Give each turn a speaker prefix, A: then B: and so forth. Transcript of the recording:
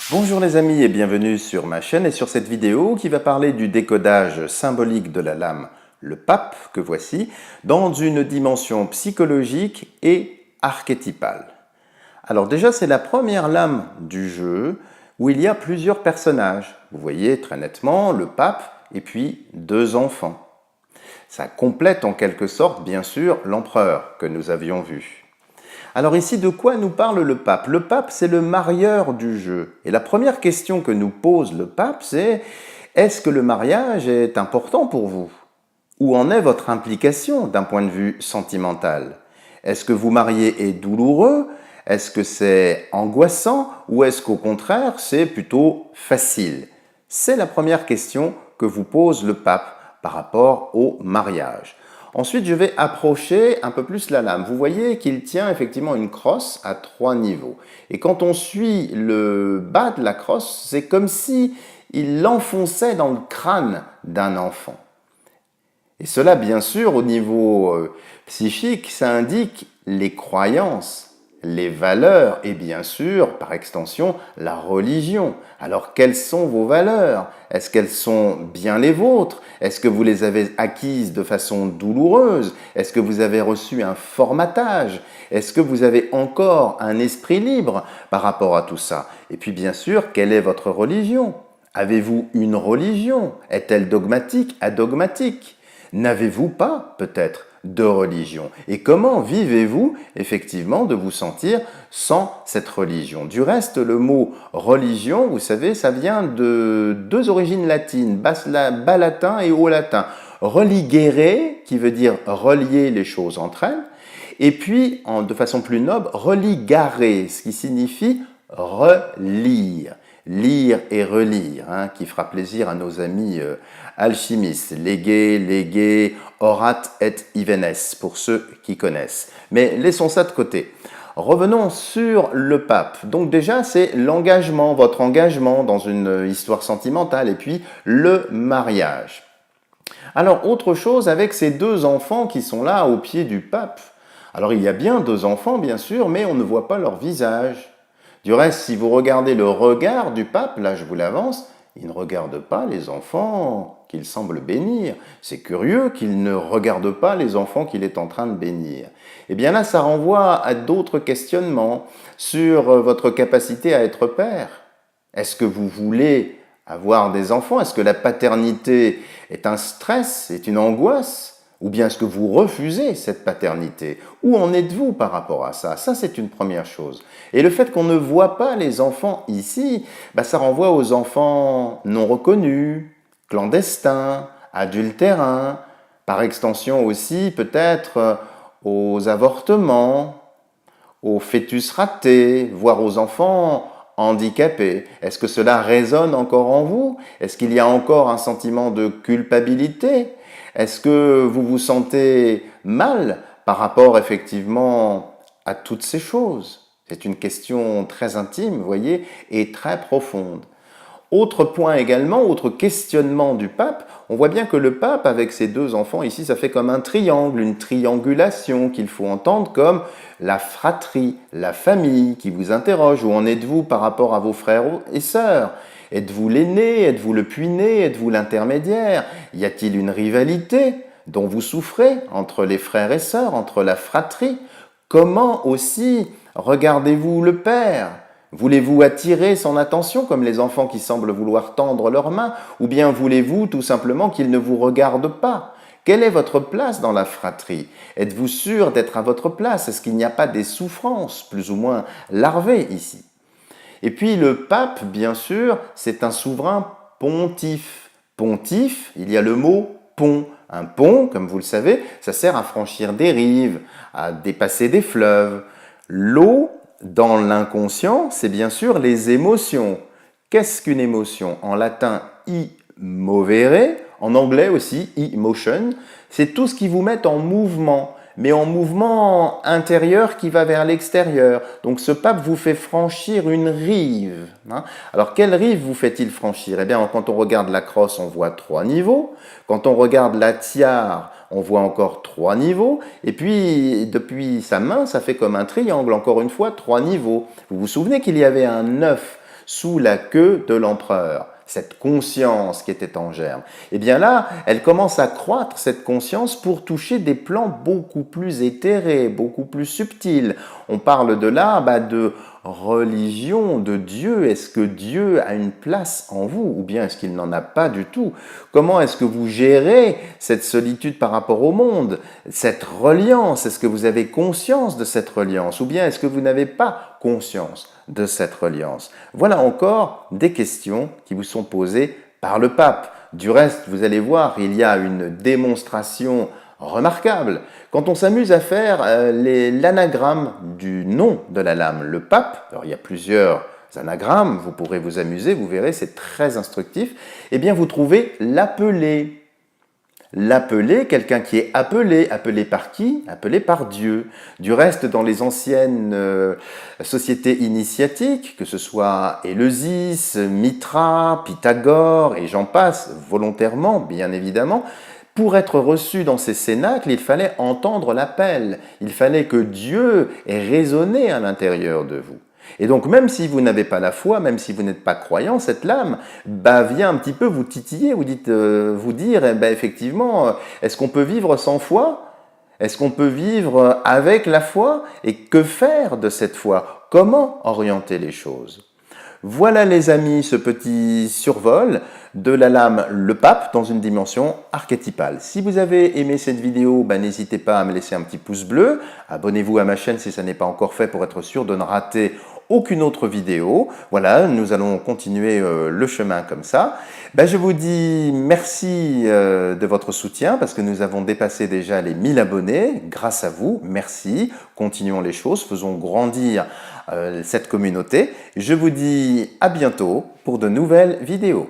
A: Bonjour les amis et bienvenue sur ma chaîne et sur cette vidéo qui va parler du décodage symbolique de la lame, le pape que voici, dans une dimension psychologique et archétypale. Alors déjà c'est la première lame du jeu où il y a plusieurs personnages. Vous voyez très nettement le pape et puis deux enfants. Ça complète en quelque sorte bien sûr l'empereur que nous avions vu. Alors ici, de quoi nous parle le pape? Le pape, c'est le marieur du jeu. Et la première question que nous pose le pape, c'est est-ce que le mariage est important pour vous? Où en est votre implication d'un point de vue sentimental? Est-ce que vous marier est douloureux? Est-ce que c'est angoissant? Ou est-ce qu'au contraire, c'est plutôt facile? C'est la première question que vous pose le pape par rapport au mariage. Ensuite, je vais approcher un peu plus la lame. Vous voyez qu'il tient effectivement une crosse à 3 niveaux. Et quand on suit le bas de la crosse, c'est comme si il l'enfonçait dans le crâne d'un enfant. Et cela, bien sûr, au niveau psychique, ça indique les croyances, les valeurs et bien sûr, par extension, la religion. Alors, quelles sont vos valeurs? Est-ce qu'elles sont bien les vôtres? Est-ce que vous les avez acquises de façon douloureuse? Est-ce que vous avez reçu un formatage? Est-ce que vous avez encore un esprit libre par rapport à tout ça? Et puis, bien sûr, quelle est votre religion? Avez-vous une religion? Est-elle dogmatique, adogmatique? N'avez-vous pas, peut-être, de religion? Et comment vivez-vous, effectivement, de vous sentir sans cette religion? Du reste, le mot religion, vous savez, ça vient de deux origines latines, bas latin et haut latin. Religere, qui veut dire relier les choses entre elles, et puis, de façon plus noble, religare, ce qui signifie relire. Lire et relire, qui fera plaisir à nos amis alchimistes. Léguer, orat et ivenes, pour ceux qui connaissent. Mais laissons ça de côté. Revenons sur le pape. Donc déjà, c'est l'engagement, votre engagement dans une histoire sentimentale, et puis le mariage. Alors, autre chose avec ces deux enfants qui sont là au pied du pape. Alors, il y a bien deux enfants, bien sûr, mais on ne voit pas leur visage. Du reste, si vous regardez le regard du pape, là je vous l'avance, il ne regarde pas les enfants qu'il semble bénir. C'est curieux qu'il ne regarde pas les enfants qu'il est en train de bénir. Eh bien là, ça renvoie à d'autres questionnements sur votre capacité à être père. Est-ce que vous voulez avoir des enfants? Est-ce que la paternité est un stress, est une angoisse? Ou bien est-ce que vous refusez cette paternité? Où en êtes-vous par rapport à ça? Ça, c'est une première chose. Et le fait qu'on ne voit pas les enfants ici, ça renvoie aux enfants non reconnus, clandestins, adultérins, par extension aussi peut-être aux avortements, aux fœtus ratés, voire aux enfants handicapés. Est-ce que cela résonne encore en vous? Est-ce qu'il y a encore un sentiment de culpabilité? Est-ce que vous vous sentez mal par rapport effectivement à toutes ces choses? C'est une question très intime, vous voyez, et très profonde. Autre point également, autre questionnement du pape, on voit bien que le pape, avec ses deux enfants, ici, ça fait comme un triangle, une triangulation qu'il faut entendre comme la fratrie, la famille qui vous interroge. Où en êtes-vous par rapport à vos frères et sœurs? Êtes-vous l'aîné? Êtes-vous le puîné? Êtes-vous l'intermédiaire? Y a-t-il une rivalité dont vous souffrez entre les frères et sœurs, entre la fratrie? Comment aussi regardez-vous le père? Voulez-vous attirer son attention comme les enfants qui semblent vouloir tendre leurs mains? Ou bien voulez-vous tout simplement qu'il ne vous regarde pas? Quelle est votre place dans la fratrie? Êtes-vous sûr d'être à votre place? Est-ce qu'il n'y a pas des souffrances plus ou moins larvées ici? Et puis le pape, bien sûr, c'est un souverain pontife. Pontife, il y a le mot pont. Un pont, comme vous le savez, ça sert à franchir des rives, à dépasser des fleuves. L'eau, dans l'inconscient, c'est bien sûr les émotions. Qu'est-ce qu'une émotion? En latin, movere, en anglais aussi, emotion. C'est tout ce qui vous met en mouvement, mais en mouvement intérieur qui va vers l'extérieur. Donc ce pape vous fait franchir une rive. Alors quelle rive vous fait-il franchir? Eh bien, quand on regarde la crosse, on voit 3 niveaux. Quand on regarde la tiare, on voit encore 3 niveaux. Et puis, depuis sa main, ça fait comme un triangle, encore une fois, 3 niveaux. Vous vous souvenez qu'il y avait un œuf sous la queue de l'empereur. Cette conscience qui était en germe. Et bien là, elle commence à croître, cette conscience, pour toucher des plans beaucoup plus éthérés, beaucoup plus subtils. On parle de là de religion, de Dieu. Est-ce que Dieu a une place en vous ou bien est-ce qu'il n'en a pas du tout? Comment est-ce que vous gérez cette solitude par rapport au monde, cette reliance? Est-ce que vous avez conscience de cette reliance ou bien est-ce que vous n'avez pas conscience de cette reliance? Voilà encore des questions qui vous sont posées par le pape. Du reste, vous allez voir, il y a une démonstration remarquable. Quand on s'amuse à faire l'anagramme du nom de la lame, le pape, alors il y a plusieurs anagrammes, vous pourrez vous amuser, vous verrez, c'est très instructif, eh bien vous trouvez l'appelé. L'appelé, quelqu'un qui est appelé. Appelé par qui? Appelé par Dieu. Du reste, dans les anciennes sociétés initiatiques, que ce soit Éleusis, Mitra, Pythagore et j'en passe, volontairement, bien évidemment, pour être reçu dans ces cénacles, il fallait entendre l'appel. Il fallait que Dieu ait résonné à l'intérieur de vous. Et donc, même si vous n'avez pas la foi, même si vous n'êtes pas croyant, cette lame vient un petit peu vous titiller, vous dire, effectivement, est-ce qu'on peut vivre sans foi? Est-ce qu'on peut vivre avec la foi? Et que faire de cette foi? Comment orienter les choses? Voilà les amis, ce petit survol de la lame Le Pape dans une dimension archétypale. Si vous avez aimé cette vidéo, n'hésitez pas à me laisser un petit pouce bleu. Abonnez-vous à ma chaîne si ça n'est pas encore fait pour être sûr de ne rater aucune autre vidéo. Voilà, nous allons continuer le chemin comme ça. Je vous dis merci de votre soutien parce que nous avons dépassé déjà les 1000 abonnés. Grâce à vous, merci. Continuons les choses, faisons grandir cette communauté. Je vous dis à bientôt pour de nouvelles vidéos.